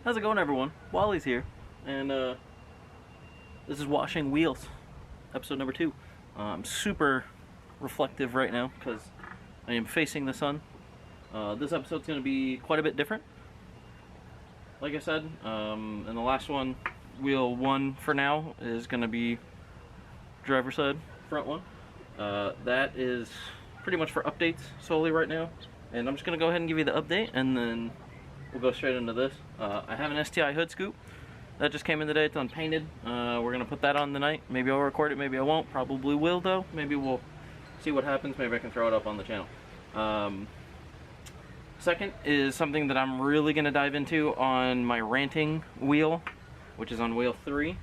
How's it going, everyone? Wally's here, and this is Washing Wheels, episode number 2. I'm super reflective right now because I am facing the sun. This episode's going to be quite a bit different. Like I said, in the last one, wheel 1 for now is going to be driver's side, front one. That is pretty much for updates solely right now, and I'm just going to go ahead and give you the update, and then we'll go straight into this. I have an STI hood scoop that just came in today. It's unpainted. We're gonna put that on tonight. Maybe I'll record it, maybe I won't. Probably will though. Maybe we'll see what happens. Maybe I can throw it up on the channel. Second is something that I'm really gonna dive into on my ranting wheel, which is on wheel 3.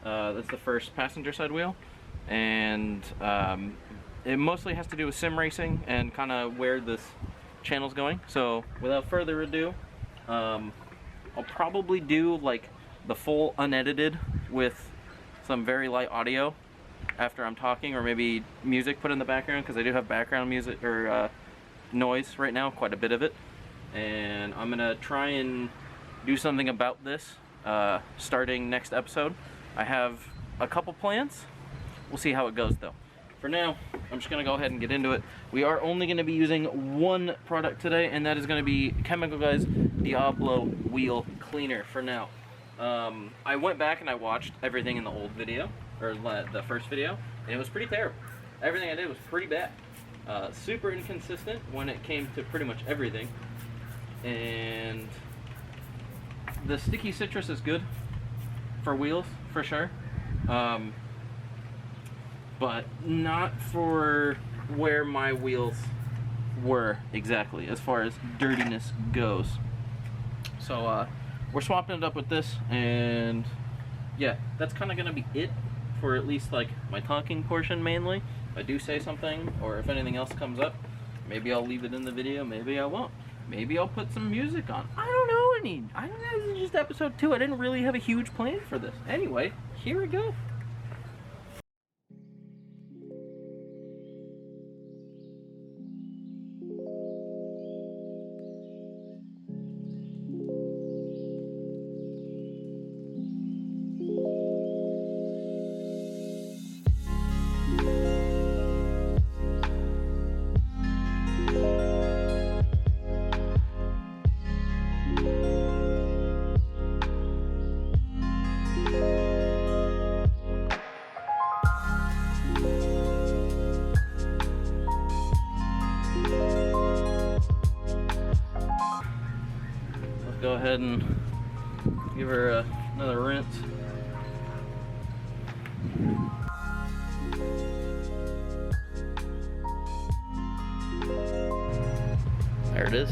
That's the first passenger side wheel, and it mostly has to do with sim racing and kind of where this channel's going. So without further ado, I'll probably do like the full unedited with some very light audio after I'm talking, or maybe music put in the background, because I do have background music or noise right now, quite a bit of it, and I'm gonna try and do something about this starting next episode. I have a couple plans. We'll see how it goes though. For now, I'm just going to go ahead and get into it. We are only going to be using one product today, and that is going to be Chemical Guy's Diablo Wheel Cleaner for now. I went back and I watched everything in the old video, or the first video, and it was pretty terrible. Everything I did was pretty bad. Super inconsistent when it came to pretty much everything. And the sticky citrus is good for wheels, for sure. But not for where my wheels were exactly as far as dirtiness goes. So we're swapping it up with this, and yeah, that's kind of gonna be it for at least like my talking portion mainly. If I do say something, or if anything else comes up, maybe I'll leave it in the video, maybe I won't. Maybe I'll put some music on. I don't know. I don't know. This is just episode 2. I didn't really have a huge plan for this. Anyway, here we go. Go ahead and give her another rinse. There it is.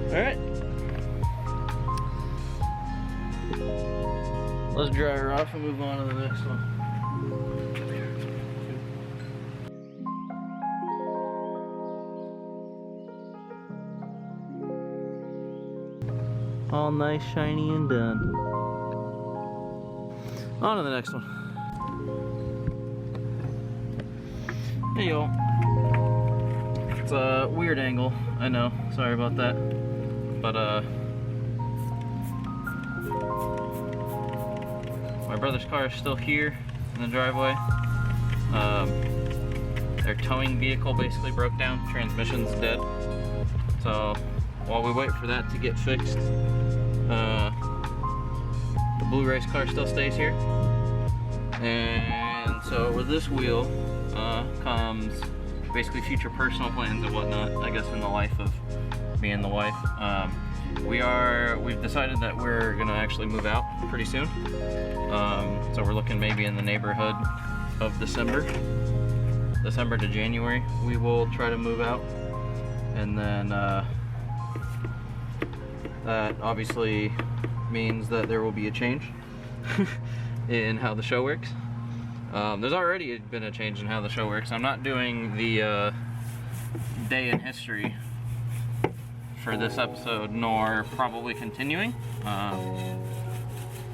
Alright. Let's dry her off and move on to the next one. All nice, shiny, and done. On to the next one. Hey y'all. It's a weird angle, I know. Sorry about that. But my brother's car is still here in the driveway. Their towing vehicle basically broke down. Transmission's dead. So while we wait for that to get fixed, the blue race car still stays here. And so with this wheel comes basically future personal plans and whatnot, I guess, in the life of me and the wife. We've decided that we're gonna actually move out pretty soon. So we're looking maybe in the neighborhood of December to January. We will try to move out, and then that obviously means that there will be a change in how the show works. There's already been a change in how the show works. I'm not doing the day in history for this episode, nor probably continuing.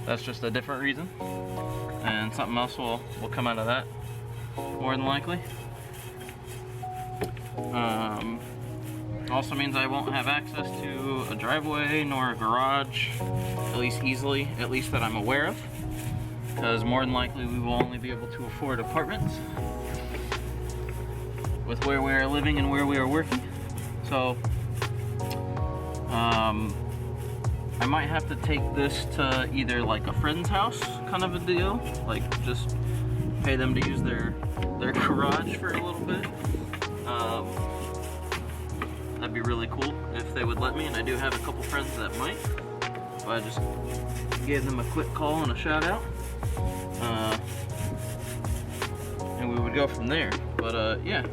That's just a different reason, and something else will come out of that, more than likely. Also means I won't have access to a driveway nor a garage, at least easily, at least that I'm aware of. Because more than likely we will only be able to afford apartments with where we are living and where we are working. So, I might have to take this to either like a friend's house kind of a deal, like just pay them to use their garage for a little bit. That'd be really cool if they would let me, and I do have a couple friends that might. So I just gave them a quick call and a shout out. And we would go from there. But yeah,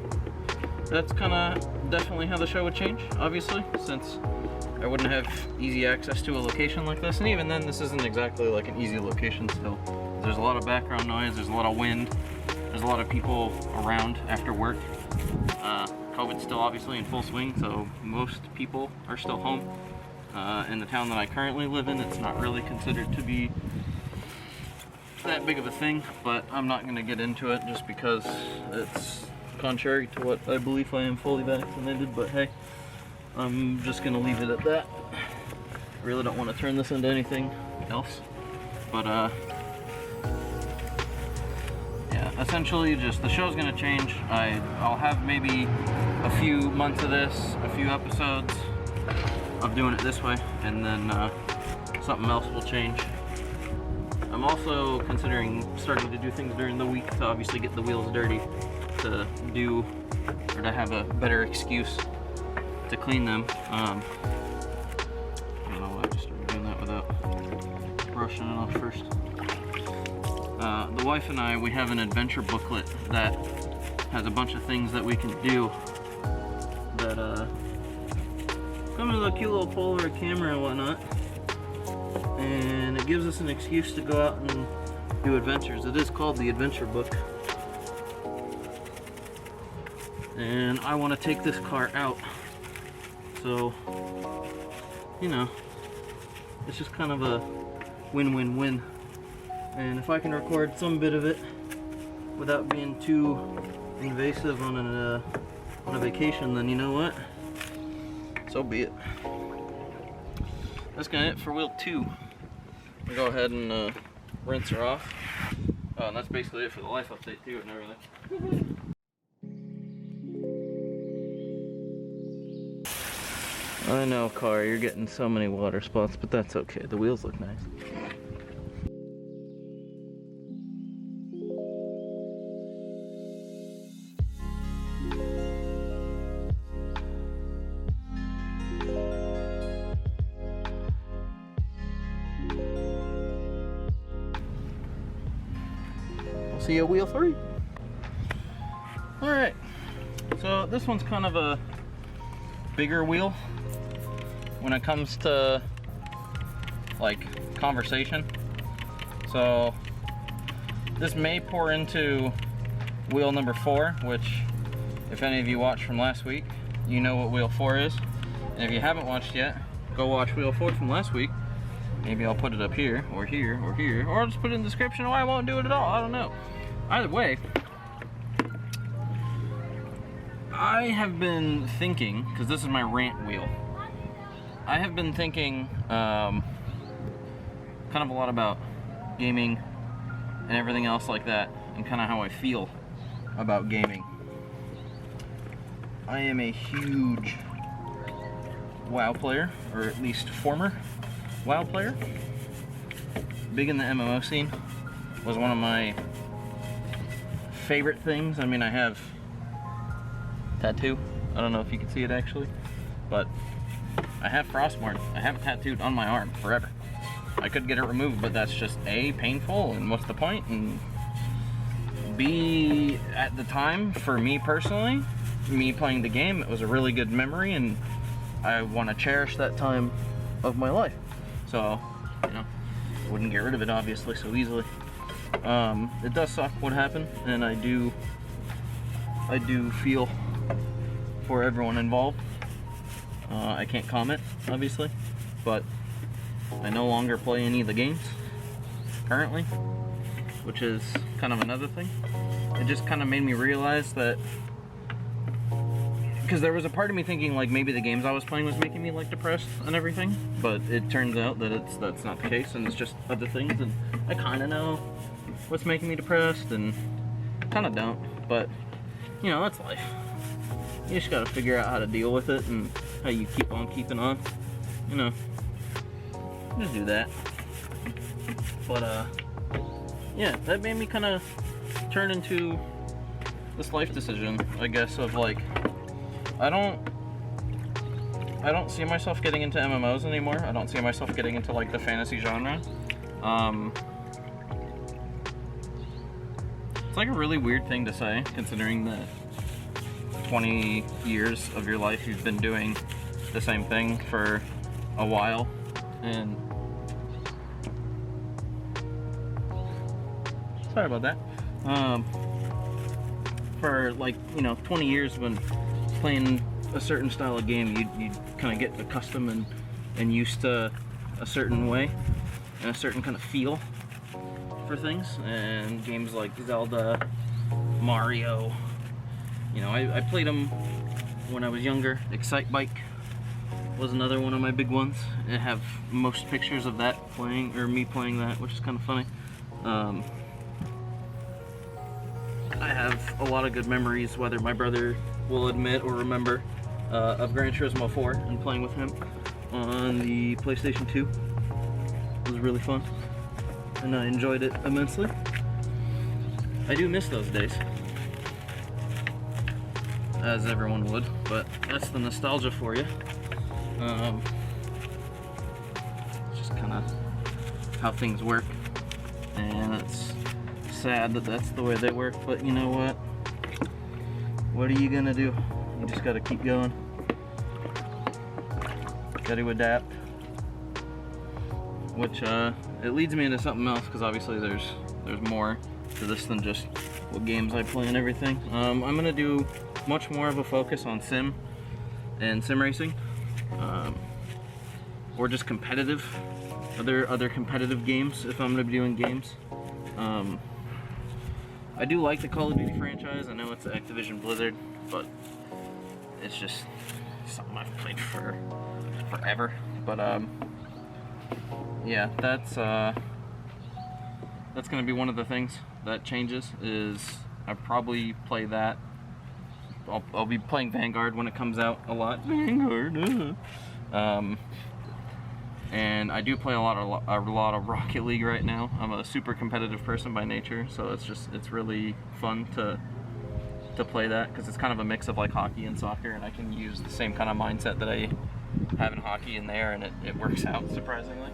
that's kind of definitely how the show would change, obviously, since I wouldn't have easy access to a location like this. And even then, this isn't exactly like an easy location still. There's a lot of background noise, there's a lot of wind, there's a lot of people around after work. COVID's still obviously in full swing, so most people are still home. In the town that I currently live in, it's not really considered to be that big of a thing, but I'm not going to get into it just because it's contrary to what I believe I am fully vaccinated. But hey, I'm just going to leave it at that. I really don't want to turn this into anything else, but yeah, essentially just the show's going to change. I'll have maybe a few months of this, a few episodes of doing it this way, and then something else will change. I'm also considering starting to do things during the week to obviously get the wheels dirty, to do, or to have a better excuse to clean them. I don't know why I just started doing that without brushing it off first. The wife and I, we have an adventure booklet that has a bunch of things that we can do that come with a cute little Polaroid camera and whatnot, and it gives us an excuse to go out and do adventures. It is called the Adventure Book, and I want to take this car out, so you know, it's just kind of a win-win-win. And if I can record some bit of it without being too invasive on a vacation, then you know what? So be it. That's gonna it for wheel 2. I'll go ahead and rinse her off. Oh, and that's basically it for the life update too and everything. I know, car, you're getting so many water spots, but that's okay. The wheels look nice. See you wheel 3. Alright, so this one's kind of a bigger wheel when it comes to like conversation. So this may pour into wheel number 4, which if any of you watched from last week, you know what wheel 4 is. And if you haven't watched yet, go watch wheel 4 from last week. Maybe I'll put it up here, or here, or here, or I'll just put it in the description, or I won't do it at all, I don't know. Either way, I have been thinking, because this is my rant wheel, I have been thinking kind of a lot about gaming and everything else like that, and kind of how I feel about gaming. I am a huge WoW player, or at least former WoW player. Big in the MMO scene. Was one of my favorite things. I mean, I have a tattoo. I don't know if you can see it actually, but I have Frostborn. I have it tattooed on my arm forever. I could get it removed, but that's just A, painful, and what's the point? And B, at the time, for me personally, me playing the game, it was a really good memory, and I want to cherish that time of my life. So, you know, wouldn't get rid of it obviously so easily. It does suck what happened, and I do feel for everyone involved. I can't comment, obviously, but I no longer play any of the games currently, which is kind of another thing. It just kind of made me realize that because there was a part of me thinking like maybe the games I was playing was making me like depressed and everything, but it turns out that that's not the case, and it's just other things, and I kind of know what's making me depressed and kind of don't, but you know, that's life. You just gotta figure out how to deal with it and how you keep on keeping on, you know, just do that. But yeah, that made me kind of turn into this life decision, I guess, of like, I don't see myself getting into MMOs anymore. I don't see myself getting into like the fantasy genre. It's like a really weird thing to say, considering that 20 years of your life you've been doing the same thing for a while, and sorry about that. For like, you know, 20 years when playing a certain style of game, you kind of get accustomed and used to a certain way and a certain kind of feel for things. And games like Zelda, Mario, you know, I played them when I was younger. Excitebike was another one of my big ones. I have most pictures of that playing, or me playing that, which is kind of funny. I have a lot of good memories, whether my brother will admit or remember, of Gran Turismo 4 and playing with him on the PlayStation 2. It was really fun, and I enjoyed it immensely. I do miss those days, as everyone would, but that's the nostalgia for you. It's just kind of how things work, and it's sad that that's the way they work, but you know what? What are you gonna do? You just gotta keep going. Gotta adapt. Which it leads me into something else, because obviously there's more to this than just what games I play and everything. I'm gonna do much more of a focus on sim and sim racing, or just competitive, other competitive games if I'm gonna be doing games. I do like the Call of Duty franchise. I know it's Activision Blizzard, but it's just something I've played for forever. But yeah, that's gonna be one of the things that changes. Is I probably play that. I'll be playing Vanguard when it comes out a lot. Vanguard. And I do play a lot of Rocket League right now. I'm a super competitive person by nature, so it's really fun to play that, because it's kind of a mix of like hockey and soccer, and I can use the same kind of mindset that I have in hockey in there, and it works out surprisingly.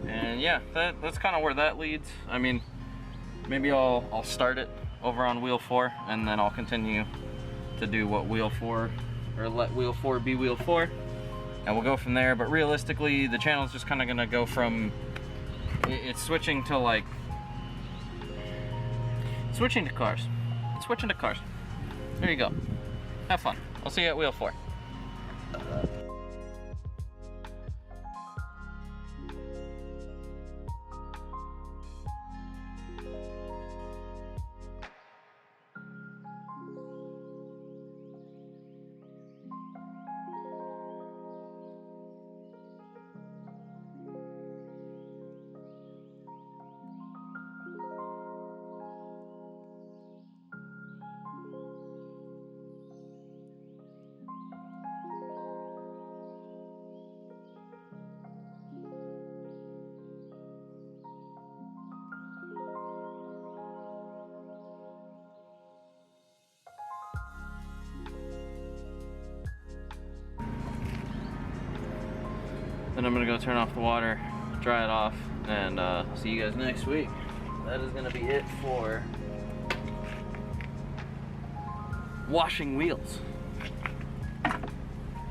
And yeah, that's kind of where that leads. I mean, maybe I'll start it over on Wheel 4, and then I'll continue to do what Wheel 4, or let Wheel 4 be Wheel 4. And we'll go from there, but realistically, the channel's just kind of gonna go from, it's switching to like, switching to cars. There you go. Have fun. I'll see you at Wheel 4. Then I'm gonna go turn off the water, dry it off, and see you guys next week. That is gonna be it for washing wheels.